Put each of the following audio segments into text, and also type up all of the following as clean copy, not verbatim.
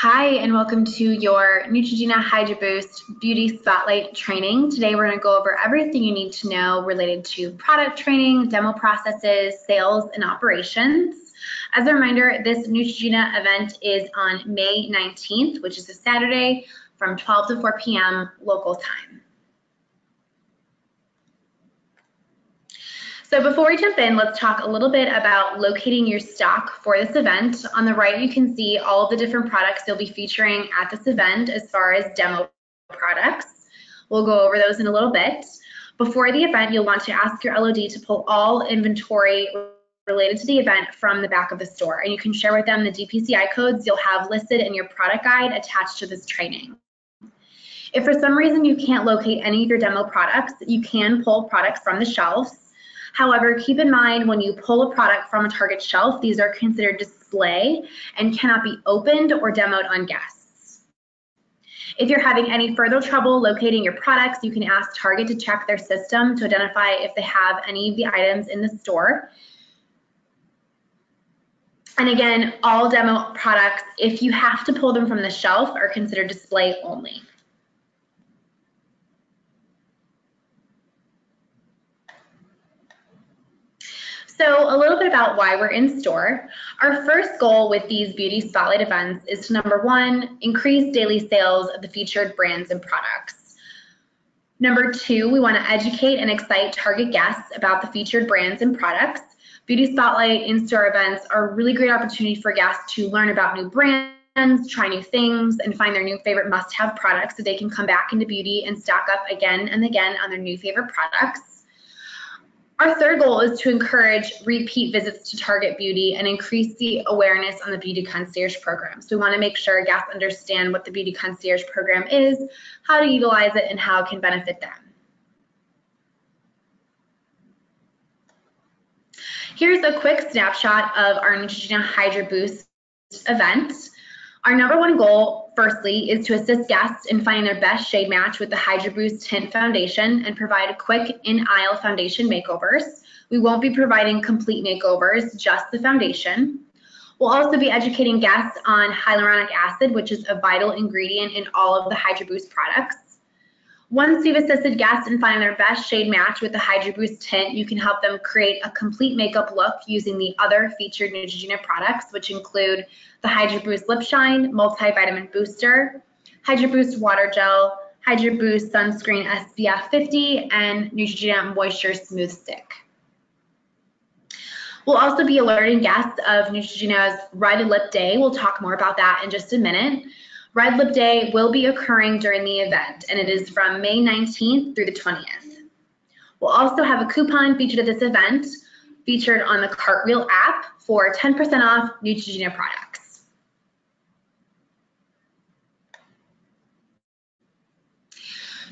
Hi, and welcome to your Neutrogena Hydra Boost Beauty Spotlight training. Today we're going to go over everything you need to know related to product training, demo processes, sales, and operations. As a reminder, this Neutrogena event is on May 19th, which is a Saturday from 12 to 4 p.m. local time. So before we jump in, let's talk a little bit about locating your stock for this event. On the right, you can see all of the different products you'll be featuring at this event as far as demo products. We'll go over those in a little bit. Before the event, you'll want to ask your LOD to pull all inventory related to the event from the back of the store, and you can share with them the DPCI codes you'll have listed in your product guide attached to this training. If for some reason you can't locate any of your demo products, you can pull products from the shelves. However, keep in mind when you pull a product from a Target shelf, these are considered display and cannot be opened or demoed on guests. If you're having any further trouble locating your products, you can ask Target to check their system to identify if they have any of the items in the store. And again, all demo products, if you have to pull them from the shelf, are considered display only. So a little bit about why we're in store. Our first goal with these beauty spotlight events is to, number one, increase daily sales of the featured brands and products. Number two, we want to educate and excite target guests about the featured brands and products. Beauty spotlight in-store events are a really great opportunity for guests to learn about new brands, try new things, and find their new favorite must-have products so they can come back into beauty and stock up again and again on their new favorite products. Our third goal is to encourage repeat visits to Target Beauty and increase the awareness on the Beauty Concierge program. So we want to make sure guests understand what the Beauty Concierge program is, how to utilize it, and how it can benefit them. Here's a quick snapshot of our Neutrogena Hydra Boost event. Our number one goal, firstly, is to assist guests in finding their best shade match with the Hydra Boost Tint Foundation and provide quick in-aisle foundation makeovers. We won't be providing complete makeovers, just the foundation. We'll also be educating guests on hyaluronic acid, which is a vital ingredient in all of the Hydra Boost products. Once you've assisted guests in finding their best shade match with the Hydra Boost tint, you can help them create a complete makeup look using the other featured Neutrogena products, which include the Hydra Boost Lip Shine Multivitamin Booster, Hydra Boost Water Gel, Hydra Boost Sunscreen SPF 50, and Neutrogena Moisture Smooth Stick. We'll also be alerting guests of Neutrogena's Red Lip Day. We'll talk more about that in just a minute. Red Lip Day will be occurring during the event, and it is from May 19th through the 20th. We'll also have a coupon featured at this event, featured on the Cartwheel app for 10% off Neutrogena products.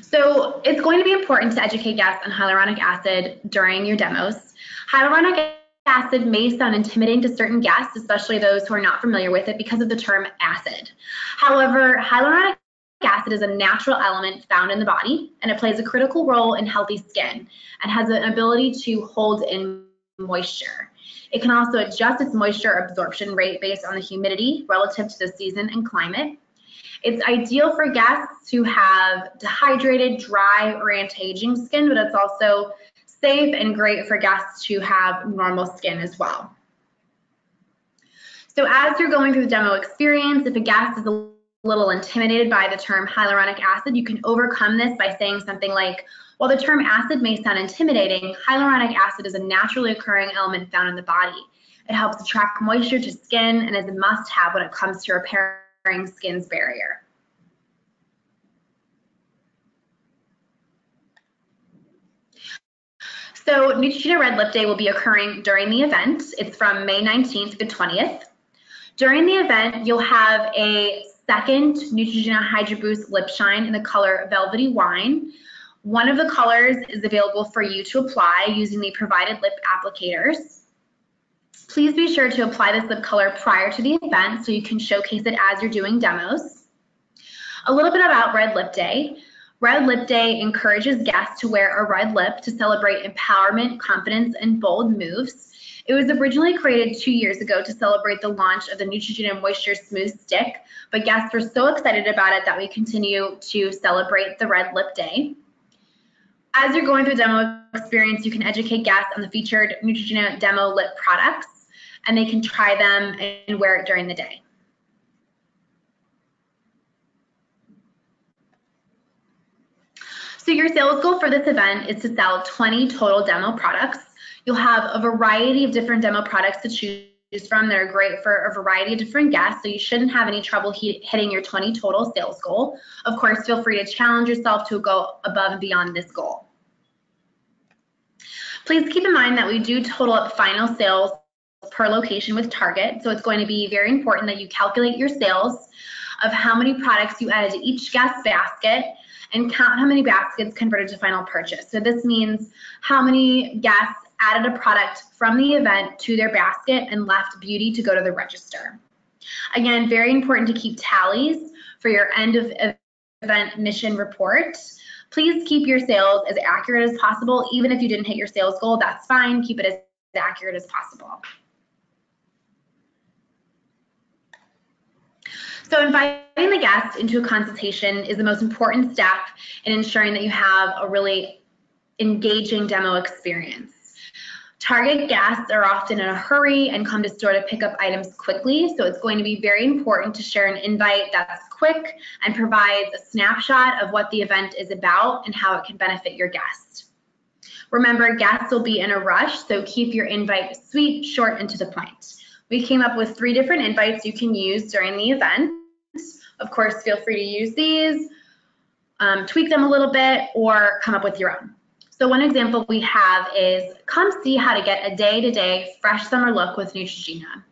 So it's going to be important to educate guests on hyaluronic acid during your demos. Hyaluronic acid may sound intimidating to certain guests, especially those who are not familiar with it because of the term acid. However, hyaluronic acid is a natural element found in the body, and it plays a critical role in healthy skin and has an ability to hold in moisture. It can also adjust its moisture absorption rate based on the humidity relative to the season and climate. It's ideal for guests who have dehydrated, dry, or anti-aging skin, but it's also safe and great for guests who have normal skin as well. So as you're going through the demo experience, if a guest is a little intimidated by the term hyaluronic acid, you can overcome this by saying something like, while the term acid may sound intimidating, hyaluronic acid is a naturally occurring element found in the body. It helps attract moisture to skin and is a must-have when it comes to repairing skin's barrier. So Neutrogena Red Lip Day will be occurring during the event. It's from May 19th to the 20th. During the event, you'll have a second Neutrogena Hydra Boost Lip Shine in the color Velvety Wine. One of the colors is available for you to apply using the provided lip applicators. Please be sure to apply this lip color prior to the event so you can showcase it as you're doing demos. A little bit about Red Lip Day. Red Lip Day encourages guests to wear a red lip to celebrate empowerment, confidence, and bold moves. It was originally created 2 years ago to celebrate the launch of the Neutrogena Moisture Smooth Stick, but guests were so excited about it that we continue to celebrate the Red Lip Day. As you're going through the demo experience, you can educate guests on the featured Neutrogena demo lip products, and they can try them and wear it during the day. So your sales goal for this event is to sell 20 total demo products. You'll have a variety of different demo products to choose from. They're great for a variety of different guests, so you shouldn't have any trouble hitting your 20 total sales goal. Of course, feel free to challenge yourself to go above and beyond this goal. Please keep in mind that we do total up final sales per location with Target, so it's going to be very important that you calculate your sales of how many products you added to each guest basket and count how many baskets converted to final purchase. So this means how many guests added a product from the event to their basket and left beauty to go to the register. Again, very important to keep tallies for your end of event mission report. Please keep your sales as accurate as possible. Even if you didn't hit your sales goal, that's fine. Keep it as accurate as possible. So inviting the guest into a consultation is the most important step in ensuring that you have a really engaging demo experience. Target guests are often in a hurry and come to store to pick up items quickly, so it's going to be very important to share an invite that's quick and provides a snapshot of what the event is about and how it can benefit your guest. Remember, guests will be in a rush, so keep your invite sweet, short, and to the point. We came up with 3 different invites you can use during the event. Of course, feel free to use these, tweak them a little bit, or come up with your own. So one example we have is, come see how to get a day-to-day fresh summer look with Neutrogena.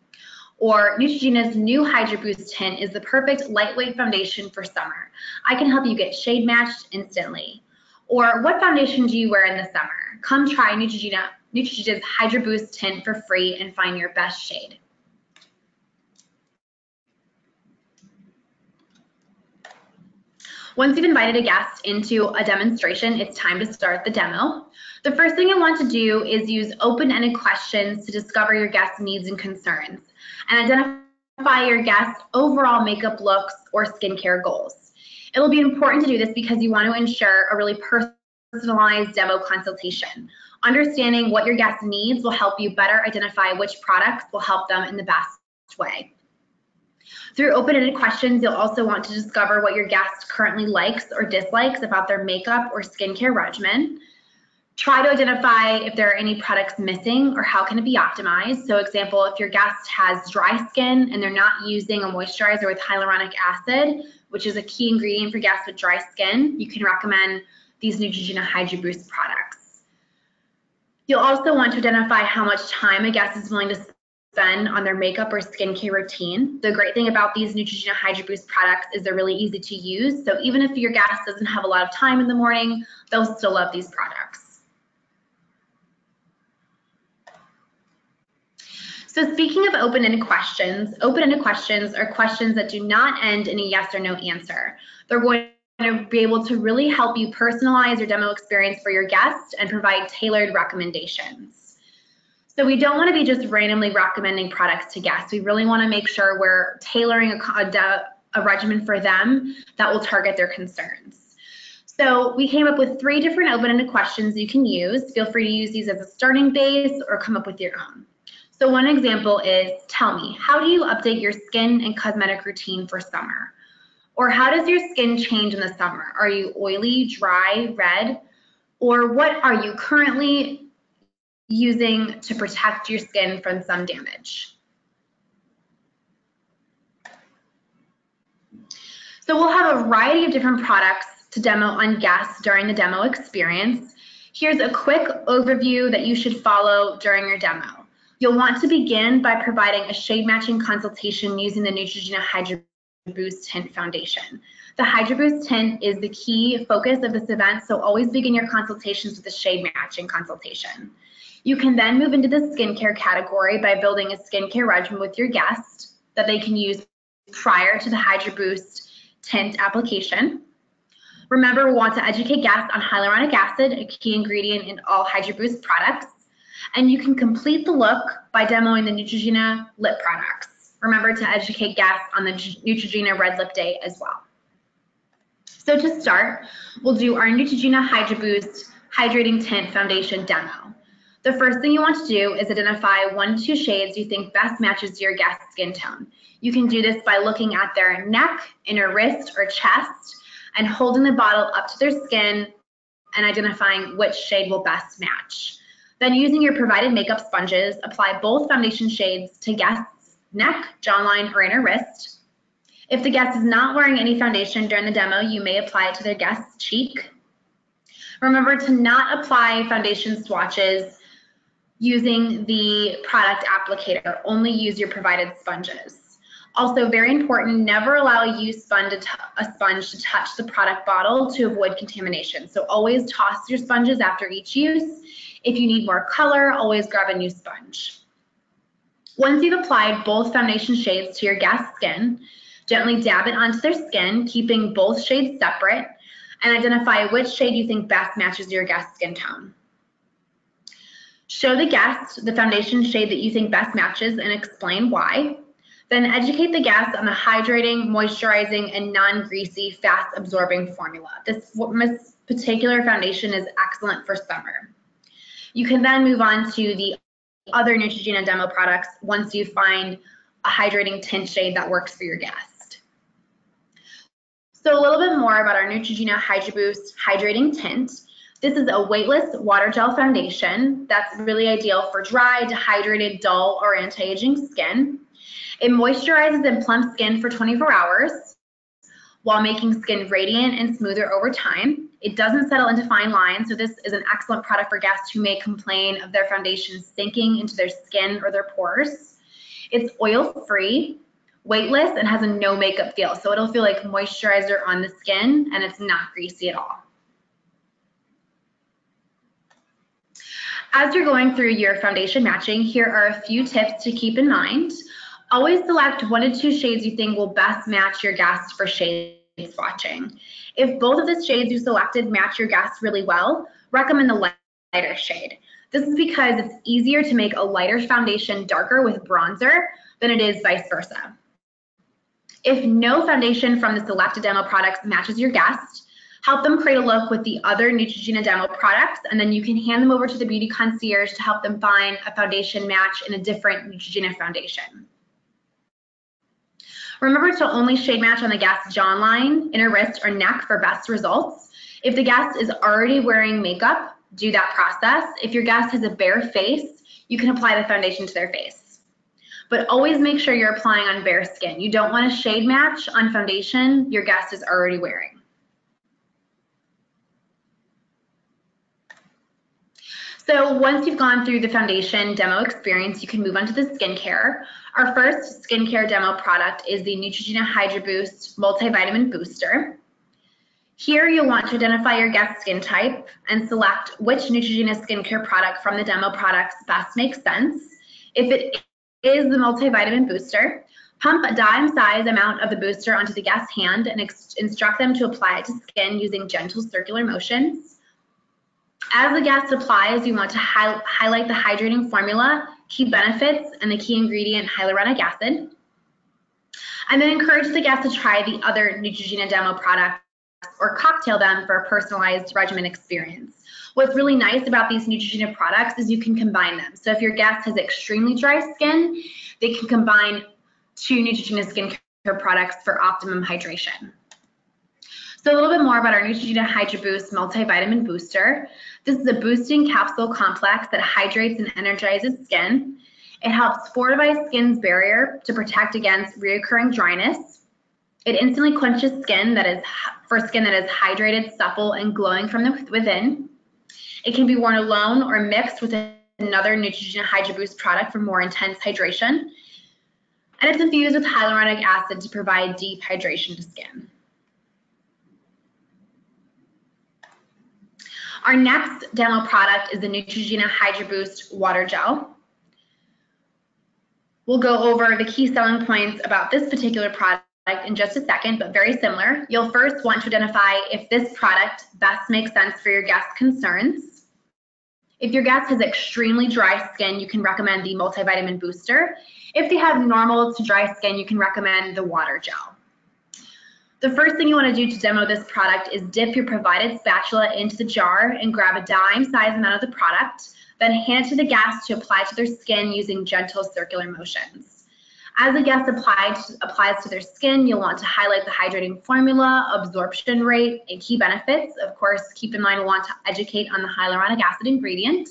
Or Neutrogena's new Hydro Boost tint is the perfect lightweight foundation for summer. I can help you get shade matched instantly. Or what foundation do you wear in the summer? Come try Neutrogena's Hydro Boost tint for free and find your best shade. Once you've invited a guest into a demonstration, it's time to start the demo. The first thing you want to do is use open-ended questions to discover your guest's needs and concerns, and identify your guest's overall makeup looks or skincare goals. It'll be important to do this because you want to ensure a really personalized demo consultation. Understanding what your guest needs will help you better identify which products will help them in the best way. Through open-ended questions, you'll also want to discover what your guest currently likes or dislikes about their makeup or skincare regimen. Try to identify if there are any products missing or how can it be optimized. So example, if your guest has dry skin and they're not using a moisturizer with hyaluronic acid, which is a key ingredient for guests with dry skin, you can recommend these Neutrogena Hydro Boost products. You'll also want to identify how much time a guest is willing to spend on their makeup or skincare routine. The great thing about these Neutrogena Hydro Boost products is they're really easy to use. So even if your guest doesn't have a lot of time in the morning, they'll still love these products. So speaking of open-ended questions are questions that do not end in a yes or no answer. They're going to be able to really help you personalize your demo experience for your guests and provide tailored recommendations. So we don't want to be just randomly recommending products to guests. We really want to make sure we're tailoring a regimen for them that will target their concerns. So we came up with 3 different open-ended questions you can use. Feel free to use these as a starting base or come up with your own. So one example is, tell me, how do you update your skin and cosmetic routine for summer? Or how does your skin change in the summer? Are you oily, dry, red? Or what are you currently using to protect your skin from sun damage? So we'll have a variety of different products to demo on guests during the demo experience. Here's a quick overview that you should follow during your demo. You'll want to begin by providing a shade matching consultation using the Neutrogena Hydro Boost Tint Foundation. The Hydro Boost Tint is the key focus of this event, so always begin your consultations with a shade matching consultation. You can then move into the skincare category by building a skincare regimen with your guest that they can use prior to the Hydro Boost tint application. Remember, we want to educate guests on hyaluronic acid, a key ingredient in all Hydro Boost products. And you can complete the look by demoing the Neutrogena lip products. Remember to educate guests on the Neutrogena Red Lip Day as well. So to start, we'll do our Neutrogena Hydra Boost Hydrating Tint Foundation demo. The first thing you want to do is identify 1 to 2 shades you think best matches your guest's skin tone. You can do this by looking at their neck, inner wrist, or chest, and holding the bottle up to their skin and identifying which shade will best match. Then using your provided makeup sponges, apply both foundation shades to guest's neck, jawline, or inner wrist. If the guest is not wearing any foundation during the demo, you may apply it to their guest's cheek. Remember to not apply foundation swatches using the product applicator. Only use your provided sponges. Also, very important, never allow a used sponge to touch the product bottle to avoid contamination. So always toss your sponges after each use. If you need more color, always grab a new sponge. Once you've applied both foundation shades to your guest's skin, gently dab it onto their skin, keeping both shades separate, and identify which shade you think best matches your guest's skin tone. Show the guest the foundation shade that you think best matches and explain why. Then educate the guest on the hydrating, moisturizing, and non-greasy, fast-absorbing formula. This particular foundation is excellent for summer. You can then move on to the other Neutrogena demo products once you find a hydrating tint shade that works for your guest. So a little bit more about our Neutrogena Hydra Boost Hydrating Tint. This is a weightless water gel foundation that's really ideal for dry, dehydrated, dull, or anti-aging skin. It moisturizes and plumps skin for 24 hours while making skin radiant and smoother over time. It doesn't settle into fine lines, so this is an excellent product for guests who may complain of their foundation sinking into their skin or their pores. It's oil-free, weightless, and has a no makeup feel, so it'll feel like moisturizer on the skin, and it's not greasy at all. As you're going through your foundation matching, here are a few tips to keep in mind. Always select 1 to 2 shades you think will best match your guest for shade swatching. If both of the shades you selected match your guest really well, recommend the lighter shade. This is because it's easier to make a lighter foundation darker with bronzer than it is vice versa. If no foundation from the selected demo products matches your guest, help them create a look with the other Neutrogena demo products, and then you can hand them over to the beauty concierge to help them find a foundation match in a different Neutrogena foundation. Remember to only shade match on the guest's jawline, inner wrist, or neck for best results. If the guest is already wearing makeup, do that process. If your guest has a bare face, you can apply the foundation to their face. But always make sure you're applying on bare skin. You don't want to shade match on foundation your guest is already wearing. So once you've gone through the foundation demo experience, you can move on to the skincare. Our first skincare demo product is the Neutrogena Hydra Boost Multivitamin Booster. Here you'll want to identify your guest skin type and select which Neutrogena skincare product from the demo products best makes sense. If it is the multivitamin booster, pump a dime-size amount of the booster onto the guest's hand and instruct them to apply it to skin using gentle circular motions. As the guest applies, you want to highlight the hydrating formula, key benefits, and the key ingredient, hyaluronic acid. And then encourage the guest to try the other Neutrogena demo products or cocktail them for a personalized regimen experience. What's really nice about these Neutrogena products is you can combine them. So if your guest has extremely dry skin, they can combine 2 Neutrogena skincare products for optimum hydration. So a little bit more about our Neutrogena Hydra Boost Multivitamin Booster. This is a boosting capsule complex that hydrates and energizes skin. It helps fortify skin's barrier to protect against recurring dryness. It instantly quenches skin that is hydrated, supple, and glowing from within. It can be worn alone or mixed with another Neutrogena Hydra Boost product for more intense hydration. And it's infused with hyaluronic acid to provide deep hydration to skin. Our next demo product is the Neutrogena Hydra Boost Water Gel. We'll go over the key selling points about this particular product in just a second, but very similar. You'll first want to identify if this product best makes sense for your guest concerns. If your guest has extremely dry skin, you can recommend the multivitamin booster. If they have normal to dry skin, you can recommend the water gel. The first thing you want to do to demo this product is dip your provided spatula into the jar and grab a dime-sized amount of the product, then hand it to the guest to apply to their skin using gentle circular motions. As the guest applies to their skin, you'll want to highlight the hydrating formula, absorption rate, and key benefits. Of course, keep in mind we'll want to educate on the hyaluronic acid ingredient.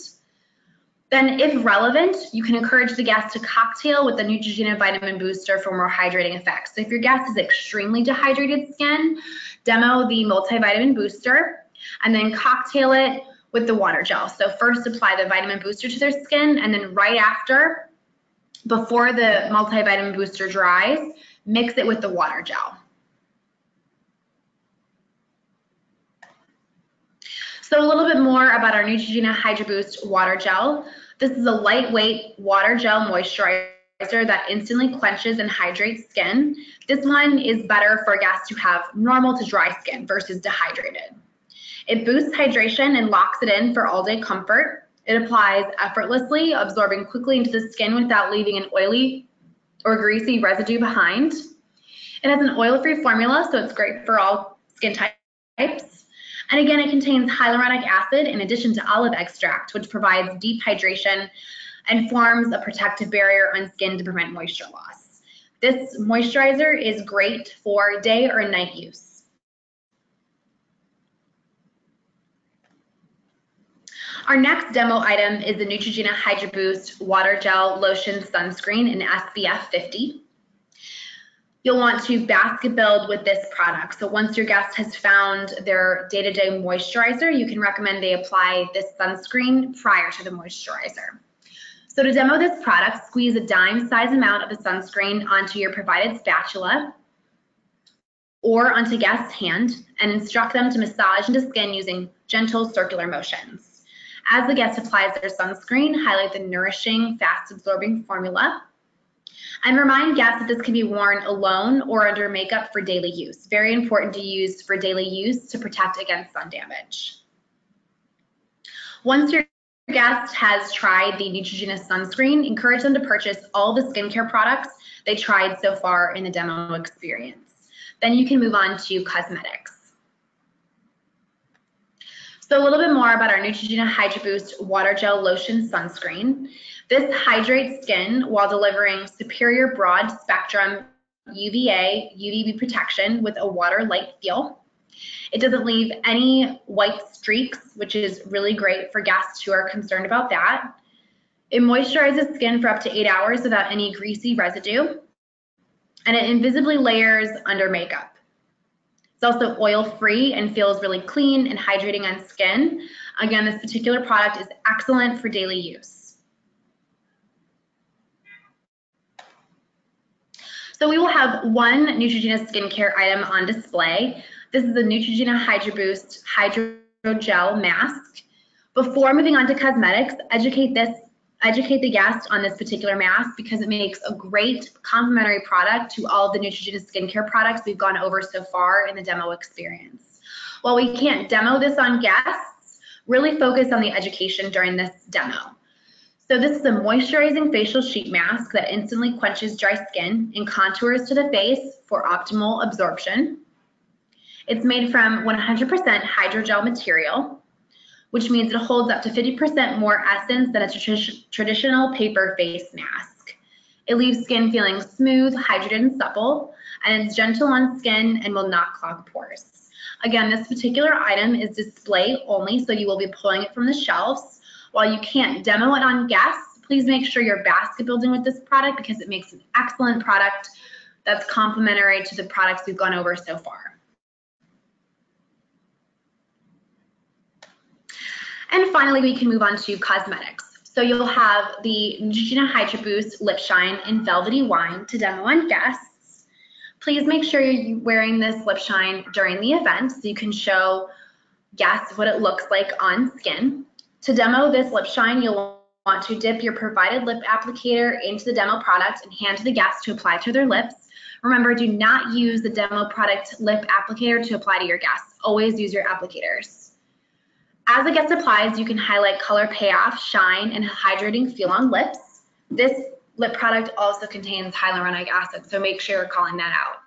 Then, if relevant, you can encourage the guest to cocktail with the Neutrogena vitamin booster for more hydrating effects. So if your guest has extremely dehydrated skin, demo the multivitamin booster and then cocktail it with the water gel. So first apply the vitamin booster to their skin, and then right after, before the multivitamin booster dries, mix it with the water gel. So a little bit more about our Neutrogena Hydro Boost Water Gel. This is a lightweight water gel moisturizer that instantly quenches and hydrates skin. This one is better for guests who have normal to dry skin versus dehydrated. It boosts hydration and locks it in for all-day comfort. It applies effortlessly, absorbing quickly into the skin without leaving an oily or greasy residue behind. It has an oil-free formula, so it's great for all skin types. And again, it contains hyaluronic acid in addition to olive extract, which provides deep hydration and forms a protective barrier on skin to prevent moisture loss. This moisturizer is great for day or night use. Our next demo item is the Neutrogena Hydro Boost Water Gel Lotion Sunscreen in SPF 50. You'll want to basket build with this product. So once your guest has found their day-to-day moisturizer, you can recommend they apply this sunscreen prior to the moisturizer. So to demo this product, squeeze a dime-sized amount of the sunscreen onto your provided spatula or onto guest's hand and instruct them to massage into skin using gentle circular motions. As the guest applies their sunscreen, highlight the nourishing, fast-absorbing formula. And remind guests that this can be worn alone or under makeup for daily use. Very important to use for daily use to protect against sun damage. Once your guest has tried the Neutrogena sunscreen, encourage them to purchase all the skincare products they tried so far in the demo experience. Then you can move on to cosmetics. So a little bit more about our Neutrogena Hydro Boost Water Gel Lotion Sunscreen. This hydrates skin while delivering superior broad spectrum UVA, UVB protection with a water-light feel. It doesn't leave any white streaks, which is really great for guests who are concerned about that. It moisturizes skin for up to 8 hours without any greasy residue. And it invisibly layers under makeup. It's also oil-free and feels really clean and hydrating on skin. Again, this particular product is excellent for daily use. So we will have one Neutrogena skincare item on display. This is the Neutrogena Hydro Boost Hydro Gel Mask. Before moving on to cosmetics, educate the guest on this particular mask because it makes a great complementary product to all of the Neutrogena skincare products we've gone over so far in the demo experience. While we can't demo this on guests, really focus on the education during this demo. So this is a moisturizing facial sheet mask that instantly quenches dry skin and contours to the face for optimal absorption. It's made from 100% hydrogel material, which means it holds up to 50% more essence than a traditional paper face mask. It leaves skin feeling smooth, hydrated, and supple, and it's gentle on skin and will not clog pores. Again, this particular item is display only, so you will be pulling it from the shelves. While you can't demo it on guests, please make sure you're basket building with this product because it makes an excellent product that's complementary to the products we've gone over so far. And finally, we can move on to cosmetics. So you'll have the Neutrogena Hydro Boost Lip Shine in Velvety Wine to demo on guests. Please make sure you're wearing this lip shine during the event so you can show guests what it looks like on skin. To demo this lip shine, you'll want to dip your provided lip applicator into the demo product and hand to the guest to apply to their lips. Remember, do not use the demo product lip applicator to apply to your guests. Always use your applicators. As the guest applies, you can highlight color payoff, shine, and hydrating feel on lips. This lip product also contains hyaluronic acid, so make sure you're calling that out.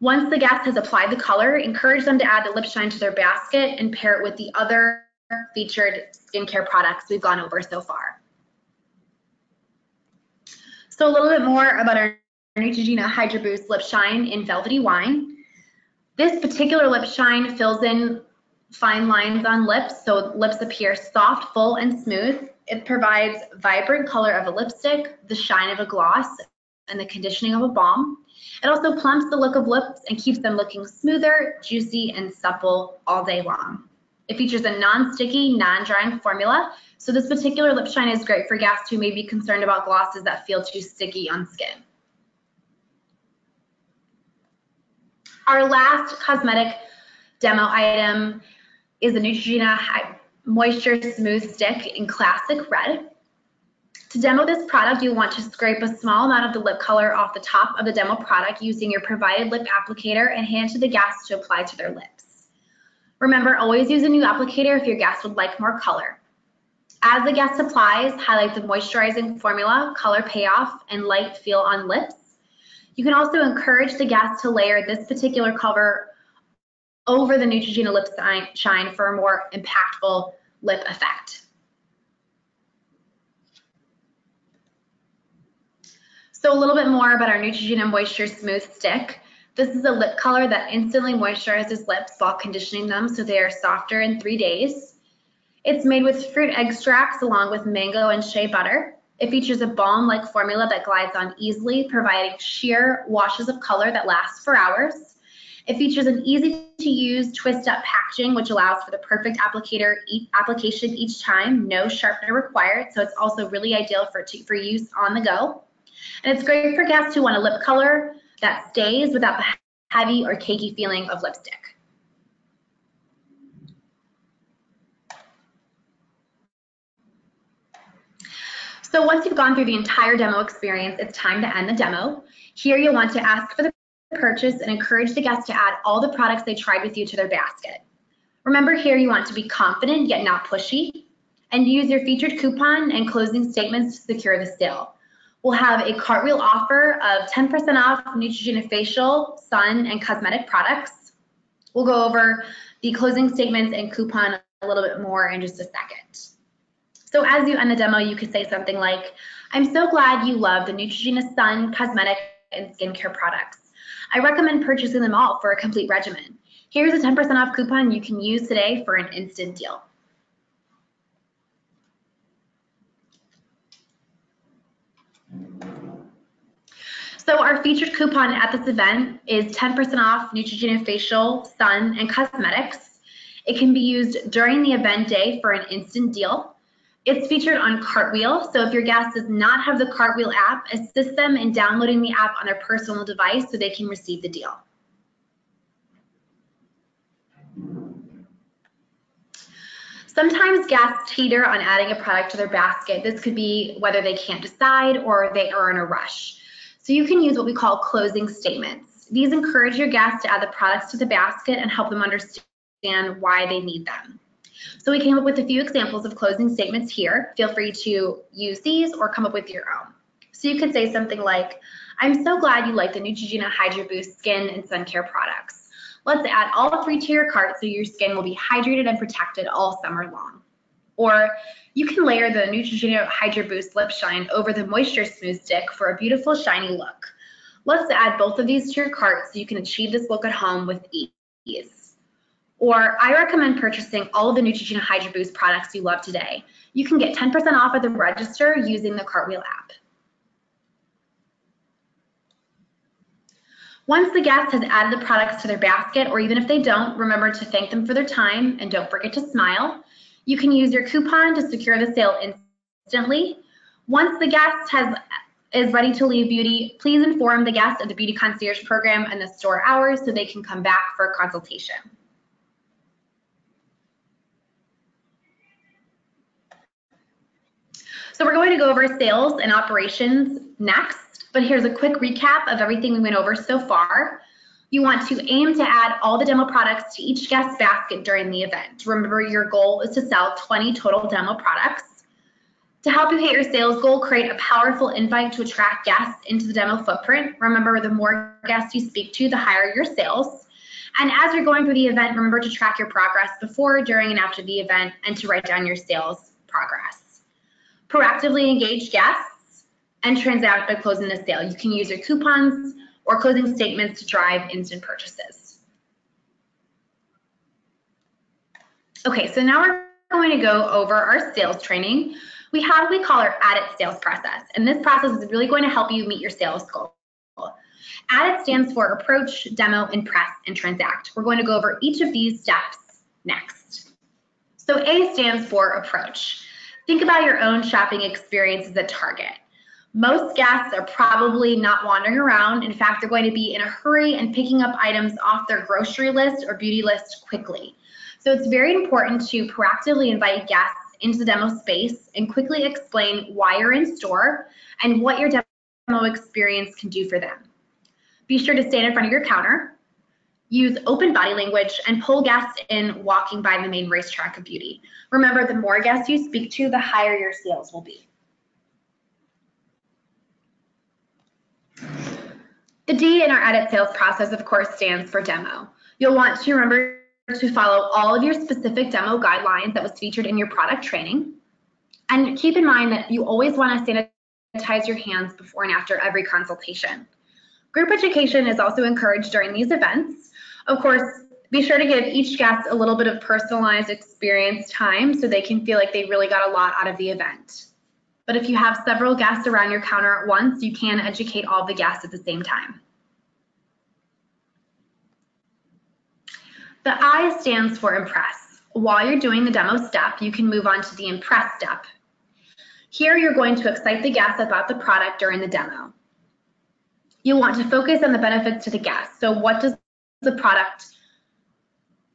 Once the guest has applied the color, encourage them to add the lip shine to their basket and pair it with the other featured skincare products we've gone over so far. So a little bit more about our Neutrogena Hydro Boost Lip Shine in Velvety Wine. This particular lip shine fills in fine lines on lips, so lips appear soft, full, and smooth. It provides vibrant color of a lipstick, the shine of a gloss, and the conditioning of a balm. It also plumps the look of lips and keeps them looking smoother, juicy, and supple all day long. It features a non-sticky, non-drying formula, so this particular lip shine is great for guests who may be concerned about glosses that feel too sticky on skin. Our last cosmetic demo item is the Neutrogena Moisture Smooth Stick in Classic Red. To demo this product, you'll want to scrape a small amount of the lip color off the top of the demo product using your provided lip applicator and hand to the guest to apply to their lips. Remember, always use a new applicator if your guest would like more color. As the guest applies, highlight the moisturizing formula, color payoff, and light feel on lips. You can also encourage the guest to layer this particular cover over the Neutrogena Lip Shine for a more impactful lip effect. So a little bit more about our Neutrogena Moisture Smooth Stick. This is a lip color that instantly moisturizes lips while conditioning them so they are softer in 3 days. It's made with fruit extracts along with mango and shea butter. It features a balm-like formula that glides on easily, providing sheer washes of color that last for hours. It features an easy-to-use twist-up packaging, which allows for the perfect application each time, no sharpener required, so it's also really ideal for use on the go. And it's great for guests who want a lip color that stays without the heavy or cakey feeling of lipstick. So once you've gone through the entire demo experience, it's time to end the demo. Here you'll want to ask for the purchase and encourage the guest to add all the products they tried with you to their basket. Remember, here you want to be confident yet not pushy, and use your featured coupon and closing statements to secure the sale. We'll have a cartwheel offer of 10% off Neutrogena facial, sun, and cosmetic products. We'll go over the closing statements and coupon a little bit more in just a second. So as you end the demo, you could say something like, I'm so glad you love the Neutrogena sun, cosmetic, and skincare products. I recommend purchasing them all for a complete regimen. Here's a 10% off coupon you can use today for an instant deal. So our featured coupon at this event is 10% off Neutrogena facial, sun, and cosmetics. It can be used during the event day for an instant deal. It's featured on Cartwheel, so if your guest does not have the Cartwheel app, assist them in downloading the app on their personal device so they can receive the deal. Sometimes guests teeter on adding a product to their basket. This could be whether they can't decide or they are in a rush. So you can use what we call closing statements. These encourage your guests to add the products to the basket and help them understand why they need them. So we came up with a few examples of closing statements here. Feel free to use these or come up with your own. So you could say something like, I'm so glad you like the Neutrogena Hydro Boost skin and sun care products. Let's add all 3 to your cart so your skin will be hydrated and protected all summer long. Or you can layer the Neutrogena Hydro Boost Lip Shine over the Moisture Smooth Stick for a beautiful shiny look. Let's add both of these to your cart so you can achieve this look at home with ease. Or I recommend purchasing all of the Neutrogena Hydro Boost products you love today. You can get 10% off at the register using the Cartwheel app. Once the guest has added the products to their basket, or even if they don't, remember to thank them for their time and don't forget to smile. You can use your coupon to secure the sale instantly. Once the guest is ready to leave beauty, please inform the guest of the Beauty Concierge program and the store hours so they can come back for a consultation. So we're going to go over sales and operations next, but here's a quick recap of everything we went over so far. You want to aim to add all the demo products to each guest basket during the event. Remember, your goal is to sell 20 total demo products. To help you hit your sales goal, create a powerful invite to attract guests into the demo footprint. Remember, the more guests you speak to, the higher your sales. And as you're going through the event, remember to track your progress before, during, and after the event, and to write down your sales progress. Proactively engage guests and transact by closing the sale. You can use your coupons or closing statements to drive instant purchases. Okay, so now we're going to go over our sales training. We have what we call our ADIT sales process, and this process is really going to help you meet your sales goal. ADIT stands for approach, demo, impress, and transact. We're going to go over each of these steps next. So A stands for approach. Think about your own shopping experiences at Target. Most guests are probably not wandering around. In fact, they're going to be in a hurry and picking up items off their grocery list or beauty list quickly. So it's very important to proactively invite guests into the demo space and quickly explain why you're in store and what your demo experience can do for them. Be sure to stand in front of your counter, use open body language, and pull guests in walking by the main racetrack of beauty. Remember, the more guests you speak to, the higher your sales will be. The D in our ADIT sales process, of course, stands for demo. You'll want to remember to follow all of your specific demo guidelines that was featured in your product training. And keep in mind that you always want to sanitize your hands before and after every consultation. Group education is also encouraged during these events. Of course, be sure to give each guest a little bit of personalized experience time so they can feel like they really got a lot out of the event. But if you have several guests around your counter at once, you can educate all the guests at the same time. The I stands for impress. While you're doing the demo step, you can move on to the impress step. Here, you're going to excite the guests about the product during the demo. You want to focus on the benefits to the guests. So what does the product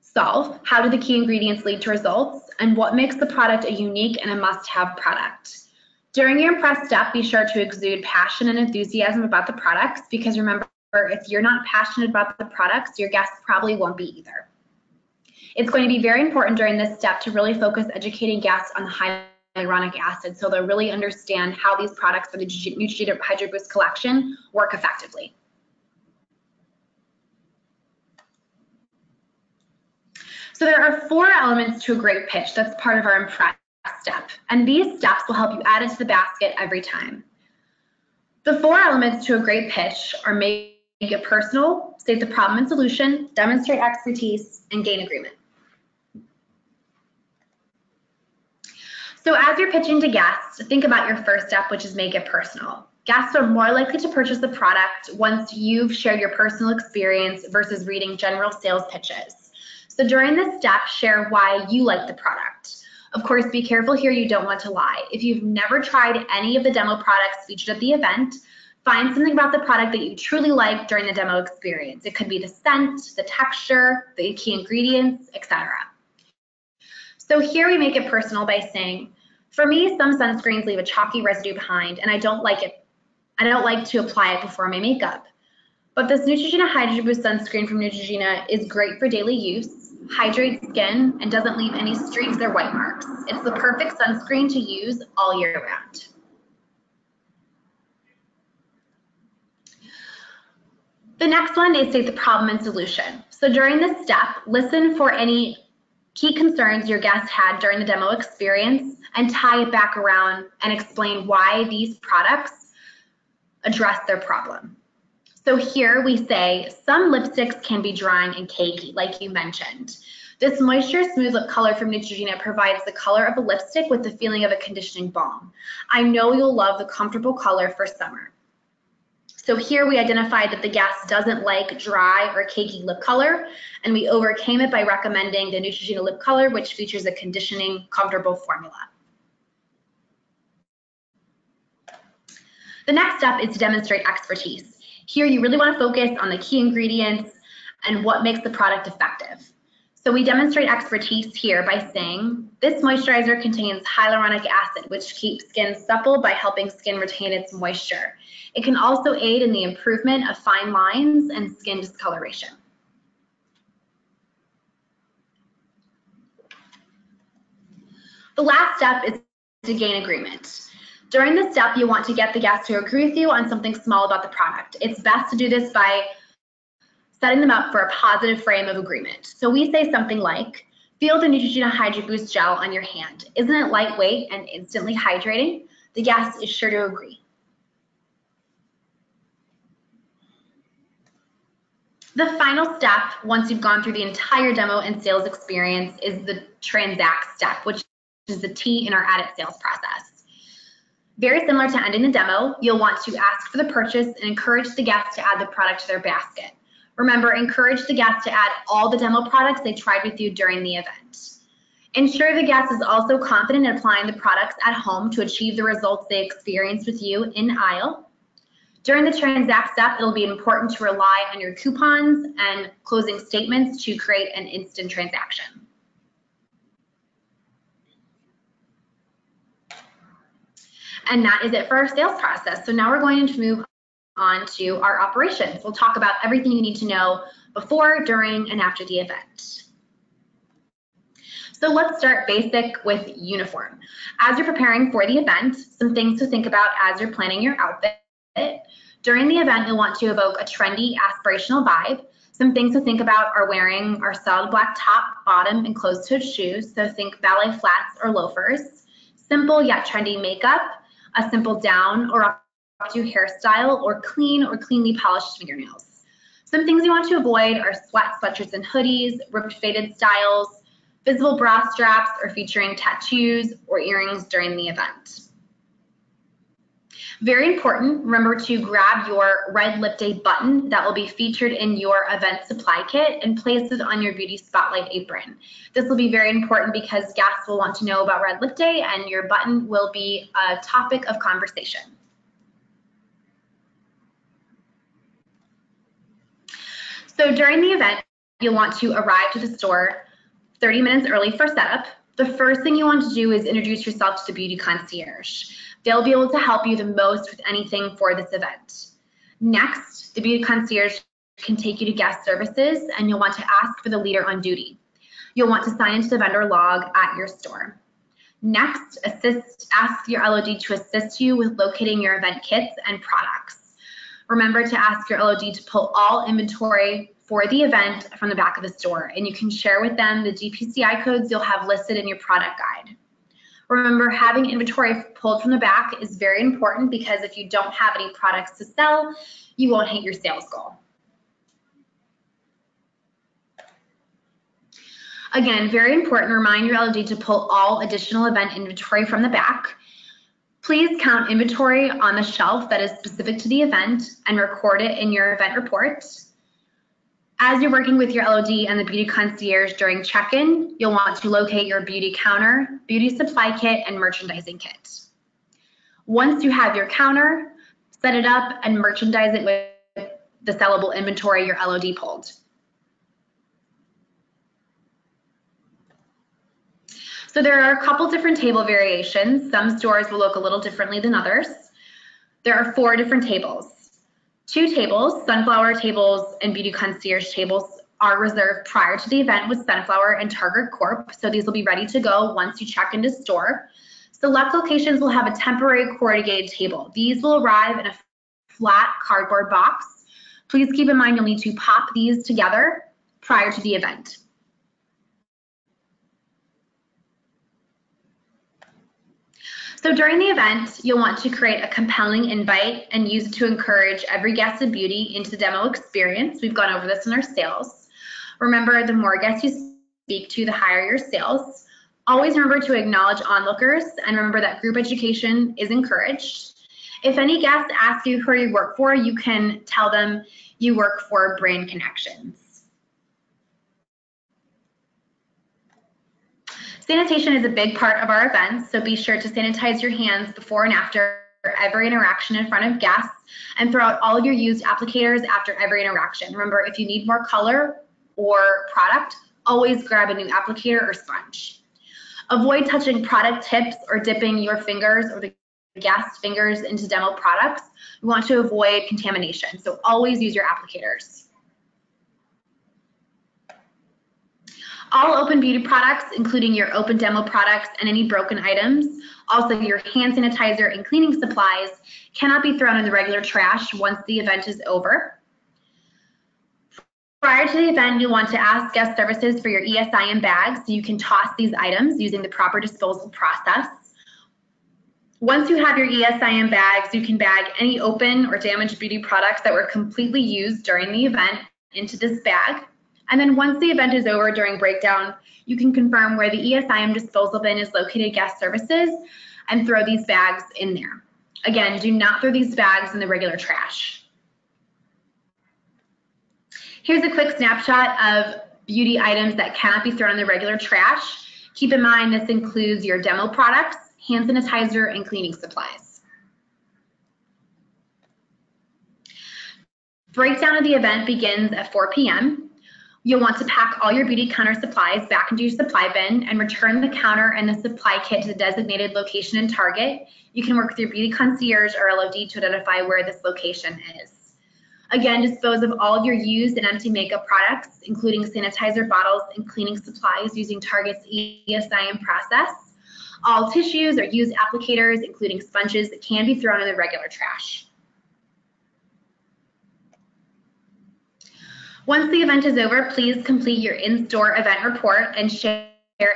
solve? How do the key ingredients lead to results? And what makes the product a unique and a must-have product? During your impress step, be sure to exude passion and enthusiasm about the products, because remember, if you're not passionate about the products, your guests probably won't be either. It's going to be very important during this step to really focus educating guests on the hyaluronic acid so they'll really understand how these products for the Neutrogena Hydro Boost collection work effectively. So there are 4 elements to a great pitch. That's part of our impress step. And these steps will help you add it to the basket every time. The 4 elements to a great pitch are make it personal, state the problem and solution, demonstrate expertise, and gain agreement. So as you're pitching to guests, think about your first step, which is make it personal. Guests are more likely to purchase the product once you've shared your personal experience versus reading general sales pitches. So during this step, share why you like the product. Of course, be careful here, you don't want to lie. If you've never tried any of the demo products featured at the event, find something about the product that you truly like during the demo experience. It could be the scent, the texture, the key ingredients, etc. So here we make it personal by saying, for me, some sunscreens leave a chalky residue behind and I don't like it. I don't like to apply it before my makeup. But this Neutrogena Hydro Boost sunscreen from Neutrogena is great for daily use, hydrates skin, and doesn't leave any streaks or white marks. It's the perfect sunscreen to use all year round. The next one is state the problem and solution. So during this step, listen for any key concerns your guests had during the demo experience and tie it back around and explain why these products address their problem. So here we say some lipsticks can be drying and cakey, like you mentioned. This Moisture Smooth Lip color from Neutrogena provides the color of a lipstick with the feeling of a conditioning balm. I know you'll love the comfortable color for summer. So here we identified that the guest doesn't like dry or cakey lip color, and we overcame it by recommending the Neutrogena lip color, which features a conditioning, comfortable formula. The next step is to demonstrate expertise. Here you really want to focus on the key ingredients and what makes the product effective. So we demonstrate expertise here by saying, this moisturizer contains hyaluronic acid, which keeps skin supple by helping skin retain its moisture. It can also aid in the improvement of fine lines and skin discoloration. The last step is to gain agreement. During this step, you want to get the guest to agree with you on something small about the product. It's best to do this by setting them up for a positive frame of agreement. So we say something like, feel the Neutrogena Hydro Boost gel on your hand. Isn't it lightweight and instantly hydrating? The guest is sure to agree. The final step, once you've gone through the entire demo and sales experience, is the transact step, which is the T in our added sales process. Very similar to ending the demo, you'll want to ask for the purchase and encourage the guest to add the product to their basket. Remember, encourage the guest to add all the demo products they tried with you during the event. Ensure the guest is also confident in applying the products at home to achieve the results they experienced with you in aisle. During the transact step, it'll be important to rely on your coupons and closing statements to create an instant transaction. And that is it for our sales process. So now we're going to move on to our operations. We'll talk about everything you need to know before, during, and after the event. So let's start basic with uniform. As you're preparing for the event, some things to think about as you're planning your outfit. During the event, you'll want to evoke a trendy, aspirational vibe. Some things to think about are wearing our solid black top, bottom, and closed-toed shoes. So think ballet flats or loafers. Simple yet trendy makeup, a simple down or up to hairstyle, or clean or cleanly polished fingernails. Some things you want to avoid are sweatshirts and hoodies, ripped faded styles, visible bra straps, or featuring tattoos or earrings during the event. Very important, remember to grab your Red Lip Day button that will be featured in your event supply kit and place it on your beauty spotlight apron. This will be very important because guests will want to know about Red Lip Day and your button will be a topic of conversation. So during the event, you'll want to arrive to the store 30 minutes early for setup. The first thing you want to do is introduce yourself to the beauty concierge. They'll be able to help you the most with anything for this event. Next, the beauty concierge can take you to guest services and you'll want to ask for the leader on duty. You'll want to sign into the vendor log at your store. Next, ask your LOD to assist you with locating your event kits and products. Remember to ask your LOD to pull all inventory for the event from the back of the store, and you can share with them the GPCI codes you'll have listed in your product guide. Remember, having inventory pulled from the back is very important because if you don't have any products to sell, you won't hit your sales goal. Again, very important, remind your LOD to pull all additional event inventory from the back. Please count inventory on the shelf that is specific to the event and record it in your event report. As you're working with your LOD and the beauty concierge during check-in, you'll want to locate your beauty counter, beauty supply kit, and merchandising kit. Once you have your counter, set it up and merchandise it with the sellable inventory your LOD pulled. So there are a couple different table variations. Some stores will look a little differently than others. There are 4 different tables. 2 tables, sunflower tables and beauty concierge tables, are reserved prior to the event with Sunflower and Target Corp. So these will be ready to go once you check into store. Select locations will have a temporary corrugated table. These will arrive in a flat cardboard box. Please keep in mind you'll need to pop these together prior to the event. So during the event, you'll want to create a compelling invite and use it to encourage every guest of beauty into the demo experience. We've gone over this in our sales. Remember, the more guests you speak to, the higher your sales. Always remember to acknowledge onlookers and remember that group education is encouraged. If any guests ask you who you work for, you can tell them you work for Brand Connections. Sanitation is a big part of our events, so be sure to sanitize your hands before and after every interaction in front of guests and throw out all of your used applicators after every interaction. Remember, if you need more color or product, always grab a new applicator or sponge. Avoid touching product tips or dipping your fingers or the guest fingers into demo products. We want to avoid contamination, so always use your applicators. All open beauty products, including your open demo products and any broken items, also your hand sanitizer and cleaning supplies, cannot be thrown in the regular trash once the event is over. Prior to the event, you want to ask guest services for your ESIM bags so you can toss these items using the proper disposal process. Once you have your ESIM bags, you can bag any open or damaged beauty products that were completely used during the event into this bag. And then once the event is over during breakdown, you can confirm where the ESIM disposal bin is located at guest services and throw these bags in there. Again, do not throw these bags in the regular trash. Here's a quick snapshot of beauty items that cannot be thrown in the regular trash. Keep in mind this includes your demo products, hand sanitizer, and cleaning supplies. Breakdown of the event begins at 4 p.m. You'll want to pack all your beauty counter supplies back into your supply bin and return the counter and the supply kit to the designated location in Target. You can work with your beauty concierge or LOD to identify where this location is. Again, dispose of all of your used and empty makeup products, including sanitizer bottles and cleaning supplies using Target's ESIM process. All tissues or used applicators, including sponges, can be thrown in the regular trash. Once the event is over, please complete your in-store event report and share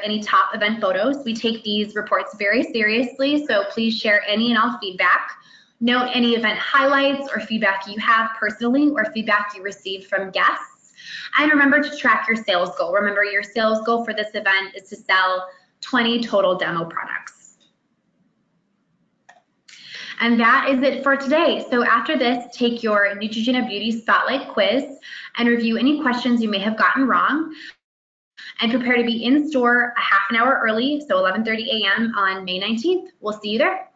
any top event photos. We take these reports very seriously, so please share any and all feedback. Note any event highlights or feedback you have personally or feedback you received from guests. And remember to track your sales goal. Remember, your sales goal for this event is to sell 20 total demo products. And that is it for today. So after this, take your Neutrogena Beauty Spotlight quiz and review any questions you may have gotten wrong. And prepare to be in store a half an hour early, so 11:30 a.m. on May 19th. We'll see you there.